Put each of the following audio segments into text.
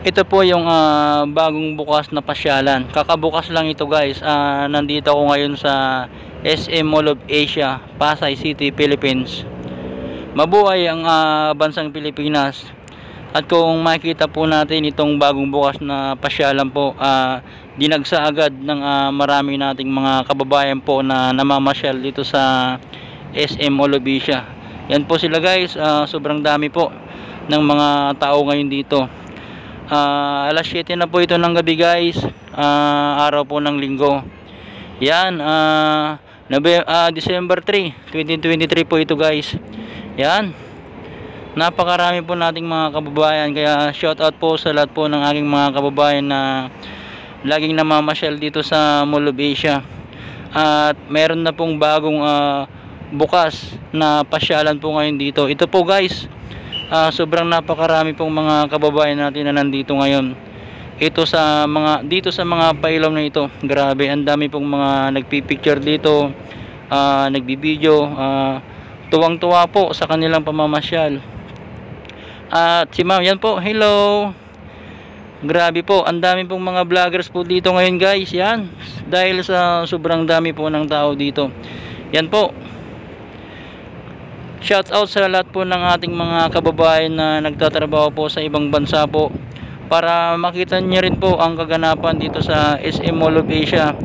Ito po yung bagong bukas na pasyalan. Kakabukas lang ito guys. Nandito ako ngayon sa SM Mall of Asia, Pasay City, Philippines. Mabuhay ang bansang Pilipinas. At kung makikita po natin itong bagong bukas na pasyalan po, dinagsa agad ng marami nating mga kababayan po na namamasyal dito sa SM Mall of Asia. Yan po sila guys, sobrang dami po ng mga tao ngayon dito. Alas 7 na po ito ng gabi guys, araw po ng linggo. Yan, December 3, 2023 po ito guys. Yan, napakarami po nating mga kababayan, kaya shout out po sa lahat po ng aking mga kababayan na laging namamasyal dito sa Mall of Asia. At meron na pong bagong bukas na pasyalan po ngayon dito. Ito po guys, sobrang napakarami pong mga kababayan natin na nandito ngayon. Ito sa mga pailaw na ito. Grabe, ang dami pong mga nagpi-picture dito, nagbibideo, tuwang-tuwa po sa kanilang pamamasyal. At si ma'am, yan po, hello. Grabe po, ang dami pong mga vloggers po dito ngayon guys. Yan, dahil sa sobrang dami po ng tao dito. Yan po, shout out sa lahat po ng ating mga kababayan na nagtatrabaho po sa ibang bansa po, para makita niyo rin po ang kaganapan dito sa SM Mall of Asia.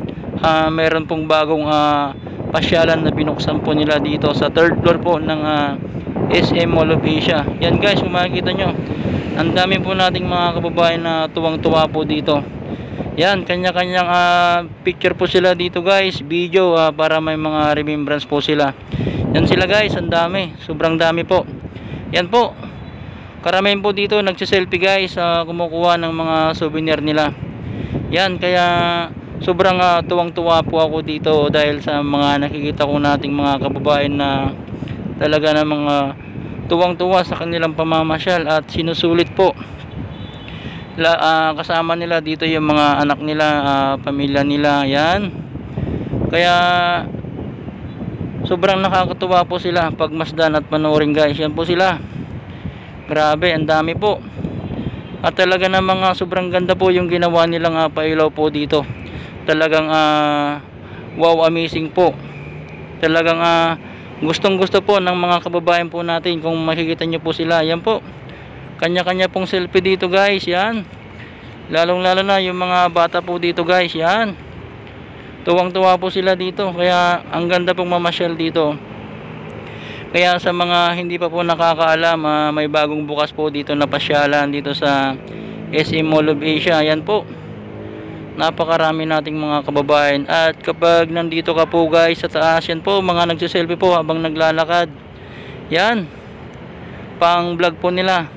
Meron pong bagong pasyalan na binuksan po nila dito sa 3rd floor po ng SM Mall of Asia. Yan guys, kung makikita nyo, ang dami po nating mga kababayan na tuwang-tuwa po dito. Yan, kanya-kanyang picture po sila dito guys, video, para may mga remembrance po sila. Yan sila guys, ang dami, sobrang dami po. Yan po, karamihan po dito nagsiselfie guys, kumukuha ng mga souvenir nila. Yan, kaya sobrang tuwang-tuwa po ako dito dahil sa mga nakikita ko nating mga kababayan na talaga na mga tuwang-tuwa sa kanilang pamamasyal at sinusulit po. Kasama nila dito yung mga anak nila, pamilya nila. Yan, kaya sobrang nakakatuwa po sila pagmasdan at panoorin guys. Yan po sila, grabe, ang dami po. At talaga na mga sobrang ganda po yung ginawa nilang pailaw po dito. Talagang wow, amazing po. Talagang gustong gusto po ng mga kababayan po natin. Kung makikita nyo po sila, yan po, kanya-kanya pong selfie dito guys. Yan, lalong lalo na yung mga bata po dito guys. Yan, tuwang-tuwa po sila dito, kaya ang ganda pong mamasyal dito. Kaya sa mga hindi pa po nakakaalam, may bagong bukas po dito na pasyalan dito sa SM Mall of Asia. Yan po, napakarami nating mga kababayan. At kapag nandito ka po guys sa taas, yan po, mga nagsiselfie po habang naglalakad. Yan, pang vlog po nila.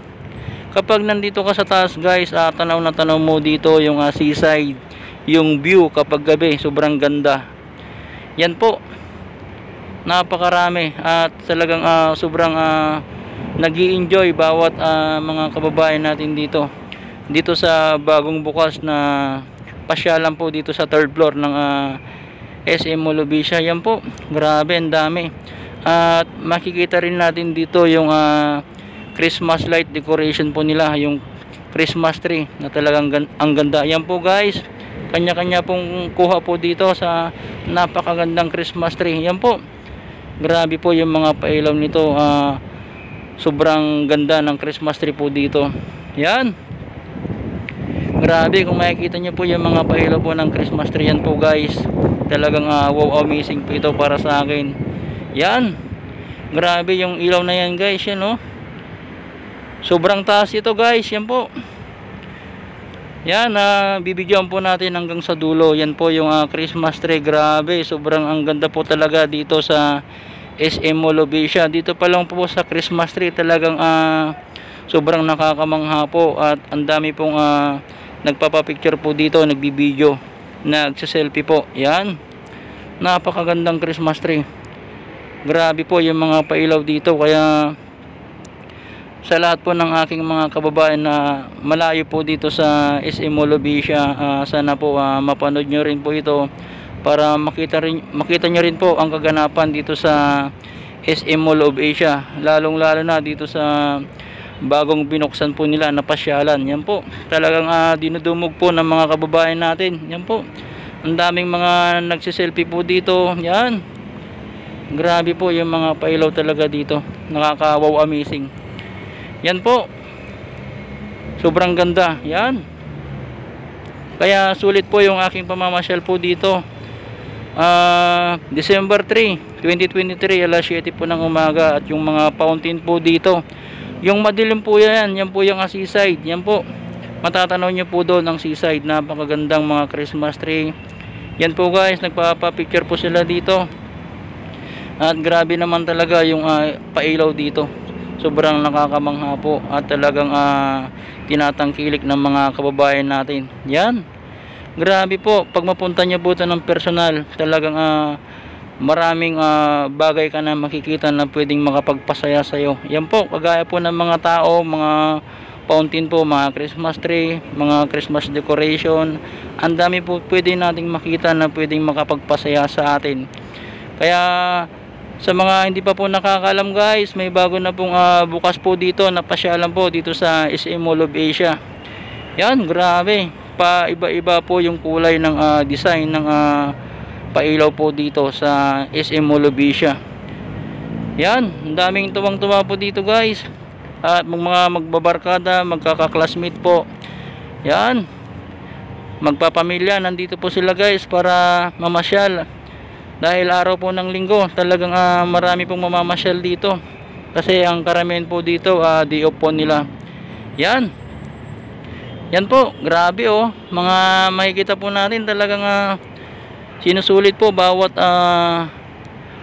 Kapag nandito ka sa taas guys, tanaw na tanaw mo dito yung seaside, yung view kapag gabi, sobrang ganda. Yan po, napakarami at talagang sobrang nag-i-enjoy bawat mga kababayan natin dito sa bagong bukas na pasyalan po dito sa 3rd floor ng SM Mall of Asia. Yan po, grabe, ang dami. At makikita rin natin dito yung Christmas light decoration po nila, yung Christmas tree na talagang ang ganda. Yan po guys, kanya-kanya pong kuha po dito sa napakagandang Christmas tree. Yan po, grabe po yung mga pailaw nito. Sobrang ganda ng Christmas tree po dito. Yan, grabe, kung makikita nyo po yung mga pailaw po ng Christmas tree. Yan po guys, talagang wow, amazing po ito para sa akin. Yan, grabe yung ilaw na yan guys. Yan, oh, sobrang taas ito guys. Yan po, yan, bibigyan po natin hanggang sa dulo. Yan po yung Christmas tree. Grabe, sobrang ang ganda po talaga dito sa SM Mall of Asia. Dito pa lang po sa Christmas tree, talagang sobrang nakakamangha po. At ang dami pong nagpapapicture po dito, nagbibideo, nagsiselfie po. Yan, napakagandang Christmas tree. Grabe po yung mga pailaw dito. Kaya sa lahat po ng aking mga kababayan na malayo po dito sa SM Mall of Asia, sana po mapanood nyo rin po ito para makita nyo rin po ang kaganapan dito sa SM Mall of Asia, lalong lalo na dito sa bagong binuksan po nila na pasyalan. Yan po, talagang dinudumog po ng mga kababayan natin. Yan po, ang daming mga nagsiselfie po dito. Yan, grabe po yung mga pailaw talaga dito, nakaka-wow amazing. Yan po, sobrang ganda. Yan, kaya sulit po yung aking pamamasyal po dito. December 3, 2023, alas 7 po ng umaga. At yung mga fountain po dito, yung madilim po yan, yan po yung seaside. Yan po, matatanaw nyo po doon ang seaside. Napakagandang mga Christmas tree. Yan po guys, nagpapapicture po sila dito. At grabe naman talaga yung pailaw dito. Sobrang nakakamangha po. At talagang tinatangkilik ng mga kababayan natin. Yan, grabe po. Pag mapunta nyo po ito ng personal, talagang maraming bagay ka na makikita na pwedeng makapagpasaya sa'yo. Yan po, kagaya po ng mga tao, mga fountain po, mga Christmas tree, mga Christmas decoration. Ang dami po pwede nating makita na pwedeng makapagpasaya sa atin. Kaya sa mga hindi pa po nakakalam guys, may bago na pong bukas po dito na pasyalan po dito sa SM Mall of Asia. Yan, grabe, pa iba-iba po yung kulay ng design ng pailaw po dito sa SM Mall of Asia. Yan, ang daming tuwang-tuwa po dito guys. At mga magbabarkada, magkaka-classmate po. Yan, magpapamilya, nandito po sila guys para mamasyal. Dahil araw po ng linggo, talagang marami pong mamamasyal dito. Kasi ang karamihan po dito, day off po nila. Yan, yan po, grabe oh. Mga makikita po natin talagang sinusulit po bawat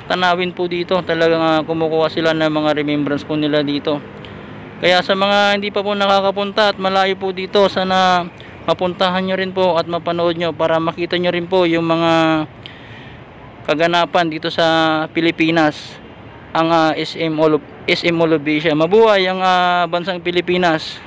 tanawin po dito. Talagang kumukuha sila ng mga remembrance po nila dito. Kaya sa mga hindi pa po nakakapunta at malayo po dito, sana mapuntahan nyo rin po at mapanood nyo para makita nyo rin po yung mga kaganapan dito sa Pilipinas. Ang SM Mall of Asia. Mabuhay ang bansang Pilipinas.